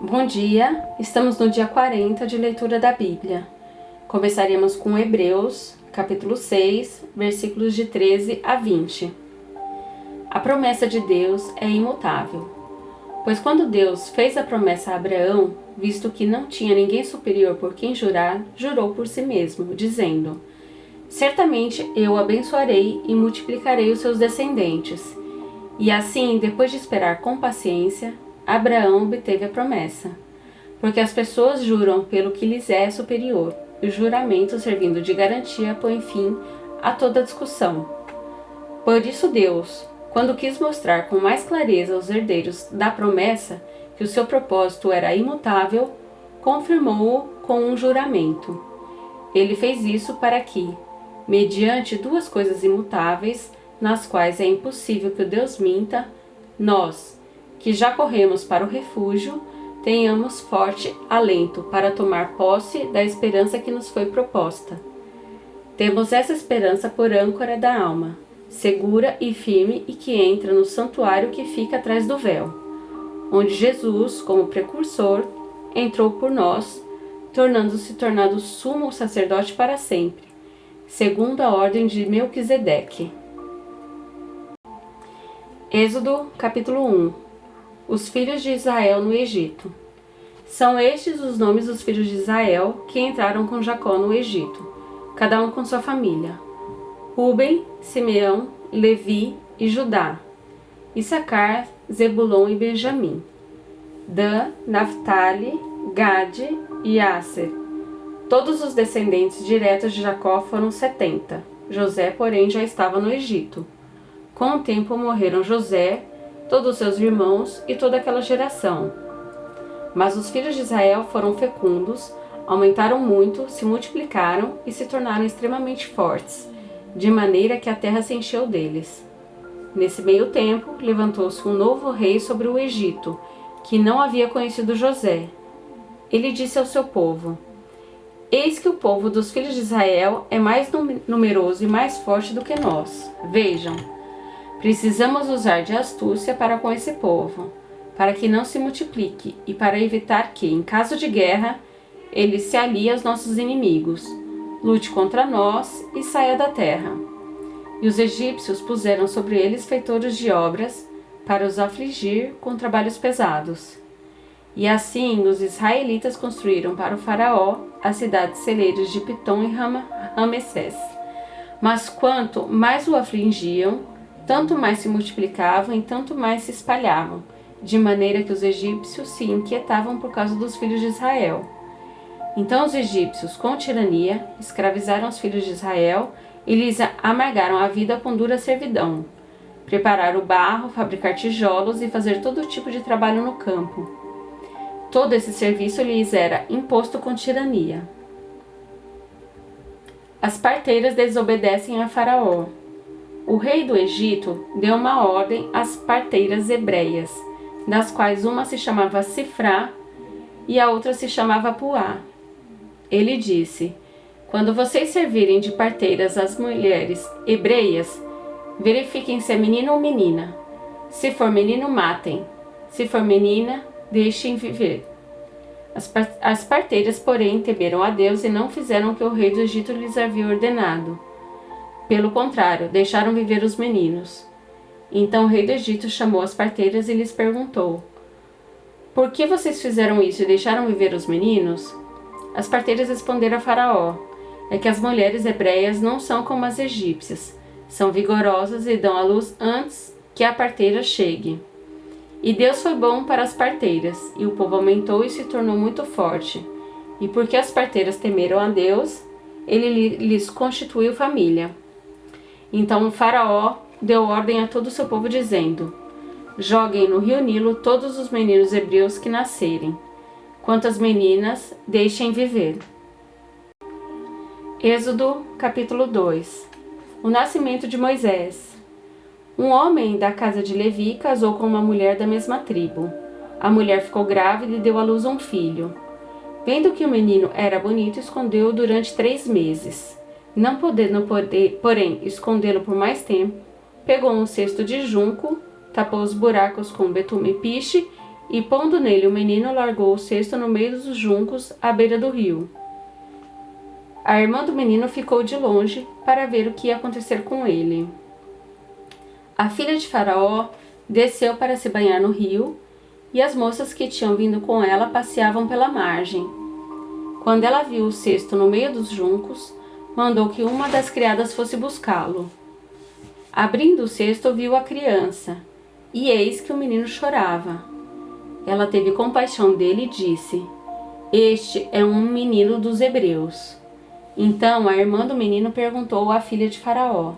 Bom dia, estamos no dia 40 de leitura da Bíblia. Começaremos com Hebreus, capítulo 6, versículos de 13 a 20. A promessa de Deus é imutável, pois quando Deus fez a promessa a Abraão, visto que não tinha ninguém superior por quem jurar, jurou por si mesmo, dizendo: Certamente eu o abençoarei e multiplicarei os seus descendentes. E assim, depois de esperar com paciência, Abraão obteve a promessa, porque as pessoas juram pelo que lhes é superior, e o juramento, servindo de garantia, põe fim a toda discussão. Por isso Deus, quando quis mostrar com mais clareza aos herdeiros da promessa que o seu propósito era imutável, confirmou-o com um juramento. Ele fez isso para que, mediante duas coisas imutáveis, nas quais é impossível que o Deus minta, nós, que já corremos para o refúgio, tenhamos forte alento para tomar posse da esperança que nos foi proposta. Temos essa esperança por âncora da alma, segura e firme e que entra no santuário que fica atrás do véu, onde Jesus, como precursor, entrou por nós, tornado sumo sacerdote para sempre, segundo a ordem de Melquisedeque. Êxodo, capítulo 1. Os filhos de Israel no Egito. São estes os nomes dos filhos de Israel que entraram com Jacó no Egito, cada um com sua família: Rúben, Simeão, Levi e Judá, Issacar, Zebulon e Benjamim, Dan, Naftali, Gade e Asser. Todos os descendentes diretos de Jacó foram 70. José, porém, já estava no Egito. Com o tempo morreram José, todos seus irmãos e toda aquela geração. Mas os filhos de Israel foram fecundos, aumentaram muito, se multiplicaram e se tornaram extremamente fortes, de maneira que a terra se encheu deles. Nesse meio tempo, levantou-se um novo rei sobre o Egito, que não havia conhecido José. Ele disse ao seu povo: Eis que o povo dos filhos de Israel é mais numeroso e mais forte do que nós. Vejam, precisamos usar de astúcia para com esse povo, para que não se multiplique e para evitar que, em caso de guerra, ele se alie aos nossos inimigos, lute contra nós e saia da terra. E os egípcios puseram sobre eles feitores de obras para os afligir com trabalhos pesados. E assim os israelitas construíram para o faraó as cidades celeiras de Pitom e Ramessés. Mas quanto mais o afligiam, tanto mais se multiplicavam e tanto mais se espalhavam, de maneira que os egípcios se inquietavam por causa dos filhos de Israel. Então os egípcios, com tirania, escravizaram os filhos de Israel e lhes amargaram a vida com dura servidão. Preparar o barro, fabricar tijolos e fazer todo tipo de trabalho no campo. Todo esse serviço lhes era imposto com tirania. As parteiras desobedecem a Faraó. O rei do Egito deu uma ordem às parteiras hebreias, das quais uma se chamava Sifrá e a outra se chamava Puá. Ele disse: Quando vocês servirem de parteiras às mulheres hebreias, verifiquem se é menino ou menina. Se for menino, matem. Se for menina, deixem viver. As parteiras, porém, temeram a Deus e não fizeram o que o rei do Egito lhes havia ordenado. Pelo contrário, deixaram viver os meninos. Então o rei do Egito chamou as parteiras e lhes perguntou: Por que vocês fizeram isso e deixaram viver os meninos? As parteiras responderam a Faraó: É que as mulheres hebreias não são como as egípcias. São vigorosas e dão à luz antes que a parteira chegue. E Deus foi bom para as parteiras, e o povo aumentou e se tornou muito forte. E porque as parteiras temeram a Deus, ele lhes constituiu família. Então o Faraó deu ordem a todo o seu povo, dizendo: Joguem no rio Nilo todos os meninos hebreus que nascerem. Quanto às meninas, deixem viver. Êxodo, capítulo 2. O nascimento de Moisés. Um homem da casa de Levi casou com uma mulher da mesma tribo. A mulher ficou grávida e deu à luz um filho. Vendo que o menino era bonito, escondeu-o durante 3 meses. Não podendo, porém, escondê-lo por mais tempo, pegou um cesto de junco, tapou os buracos com betume e piche E pondo nele o menino, largou o cesto no meio dos juncos, à beira do rio. A irmã do menino ficou de longe para ver o que ia acontecer com ele. A filha de Faraó desceu para se banhar no rio, e as moças que tinham vindo com ela passeavam pela margem. Quando ela viu o cesto no meio dos juncos, mandou que uma das criadas fosse buscá-lo. Abrindo o cesto, viu a criança, e eis que o menino chorava. Ela teve compaixão dele e disse: Este é um menino dos hebreus. Então a irmã do menino perguntou à filha de Faraó: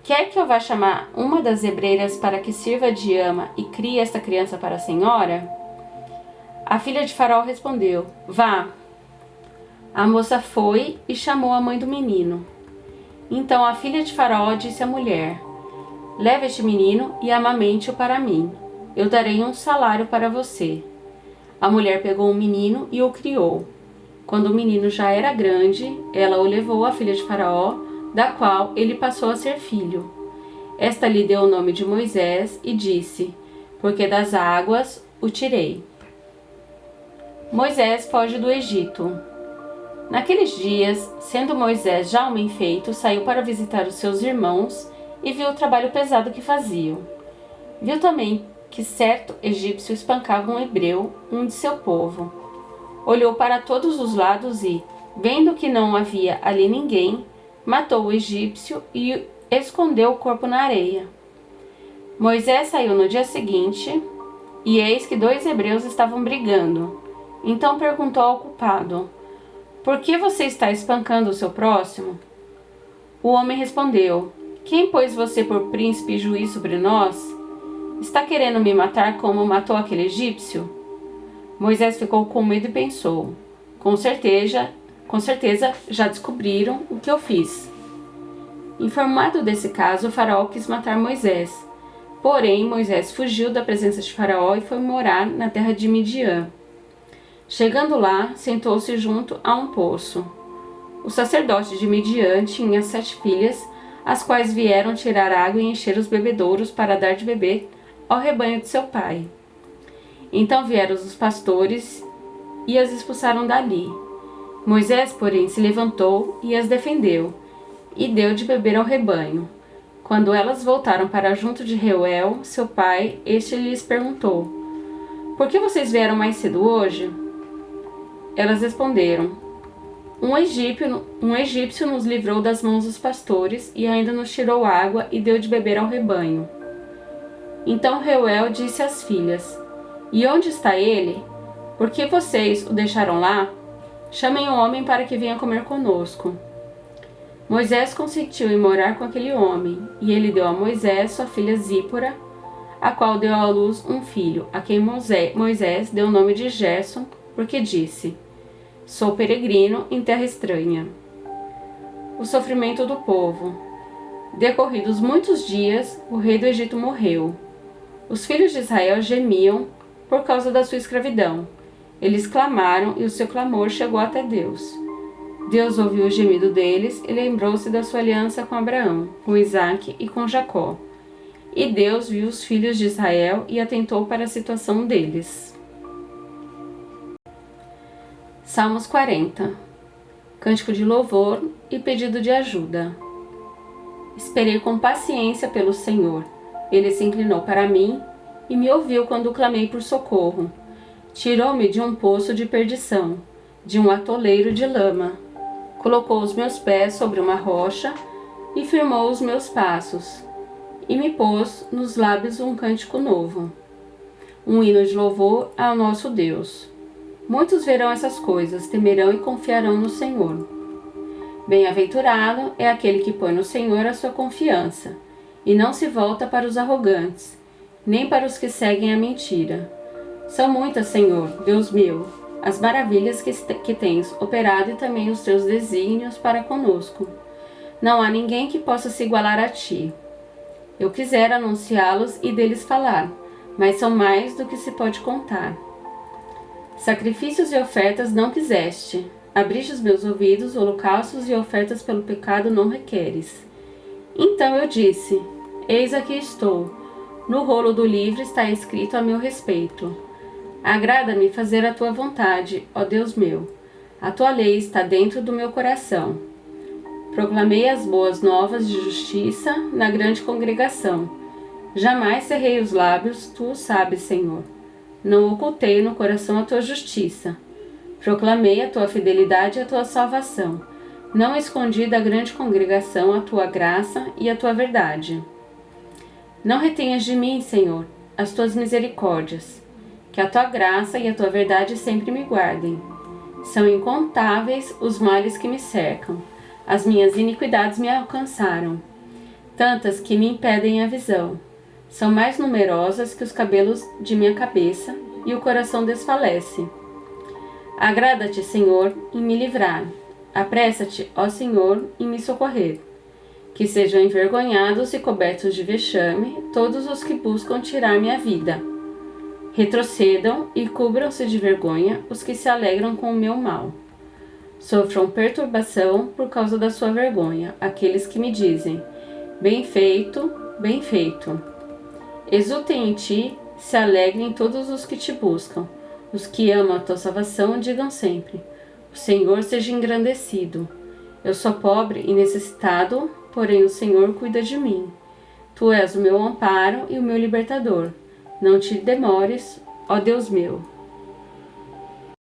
Quer que eu vá chamar uma das hebreiras para que sirva de ama e crie esta criança para a senhora? A filha de Faraó respondeu: Vá. A moça foi e chamou a mãe do menino. Então a filha de Faraó disse à mulher: Leve este menino e amamente-o para mim. Eu darei um salário para você. A mulher pegou o menino e o criou. Quando o menino já era grande, ela o levou à filha de Faraó, da qual ele passou a ser filho. Esta lhe deu o nome de Moisés e disse: Porque das águas o tirei. Moisés foge do Egito. Naqueles dias, sendo Moisés já homem feito, saiu para visitar os seus irmãos e viu o trabalho pesado que faziam. Viu também que certo egípcio espancava um hebreu, um de seu povo. Olhou para todos os lados e, vendo que não havia ali ninguém, matou o egípcio e escondeu o corpo na areia. Moisés saiu no dia seguinte, e eis que 2 hebreus estavam brigando. Então perguntou ao culpado: Por que você está espancando o seu próximo? O homem respondeu: Quem pôs você por príncipe e juiz sobre nós? Está querendo me matar como matou aquele egípcio? Moisés ficou com medo e pensou: Com certeza já descobriram o que eu fiz. Informado desse caso, o faraó quis matar Moisés. Porém, Moisés fugiu da presença de Faraó e foi morar na terra de Midian. Chegando lá, sentou-se junto a um poço. O sacerdote de Midian tinha 7 filhas, as quais vieram tirar água e encher os bebedouros para dar de beber ao rebanho de seu pai. Então vieram os pastores e as expulsaram dali. Moisés, porém, se levantou e as defendeu, e deu de beber ao rebanho. Quando elas voltaram para junto de Reuel, seu pai, este lhes perguntou: Por que vocês vieram mais cedo hoje? Elas responderam: Um egípcio nos livrou das mãos dos pastores e ainda nos tirou água e deu de beber ao rebanho. Então Reuel disse às filhas: E onde está ele? Por que vocês o deixaram lá? Chamem o homem para que venha comer conosco. Moisés consentiu em morar com aquele homem, e ele deu a Moisés sua filha Zípora, a qual deu à luz um filho, a quem Moisés deu o nome de Gerson, porque disse: Sou peregrino em terra estranha. O sofrimento do povo. Decorridos muitos dias, o rei do Egito morreu. Os filhos de Israel gemiam por causa da sua escravidão. Eles clamaram e o seu clamor chegou até Deus. Deus ouviu o gemido deles e lembrou-se da sua aliança com Abraão, com Isaque e com Jacó. E Deus viu os filhos de Israel e atentou para a situação deles. Salmos 40. Cântico de louvor e pedido de ajuda. Esperei com paciência pelo Senhor. Ele se inclinou para mim e me ouviu quando clamei por socorro. Tirou-me de um poço de perdição, de um atoleiro de lama. Colocou os meus pés sobre uma rocha e firmou os meus passos. E me pôs nos lábios um cântico novo, um hino de louvor ao nosso Deus. Muitos verão essas coisas, temerão e confiarão no Senhor. Bem-aventurado é aquele que põe no Senhor a sua confiança, e não se volta para os arrogantes, nem para os que seguem a mentira. São muitas, Senhor, Deus meu, as maravilhas que tens operado e também os teus desígnios para conosco. Não há ninguém que possa se igualar a ti. Eu quisera anunciá-los e deles falar, mas são mais do que se pode contar. Sacrifícios e ofertas não quiseste. Abriste os meus ouvidos, holocaustos e ofertas pelo pecado não requeres. Então eu disse: Eis aqui estou. No rolo do livro está escrito a meu respeito. Agrada-me fazer a tua vontade, ó Deus meu. A tua lei está dentro do meu coração. Proclamei as boas novas de justiça na grande congregação. Jamais cerrei os lábios, tu o sabes, Senhor. Não ocultei no coração a tua justiça. Proclamei a tua fidelidade e a tua salvação. Não escondi da grande congregação a tua graça e a tua verdade. Não retenhas de mim, Senhor, as tuas misericórdias. Que a tua graça e a tua verdade sempre me guardem. São incontáveis os males que me cercam. As minhas iniquidades me alcançaram, tantas que me impedem a visão. São mais numerosas que os cabelos de minha cabeça, e o coração desfalece. Agrada-te, Senhor, em me livrar. Apressa-te, ó Senhor, em me socorrer. Que sejam envergonhados e cobertos de vexame todos os que buscam tirar minha vida. Retrocedam e cubram-se de vergonha os que se alegram com o meu mal. Sofram perturbação por causa da sua vergonha aqueles que me dizem: bem feito, bem feito. Exultem em ti, se alegrem todos os que te buscam. Os que amam a tua salvação digam sempre: o Senhor seja engrandecido. Eu sou pobre e necessitado, porém o Senhor cuida de mim. Tu és o meu amparo e o meu libertador. Não te demores, ó Deus meu.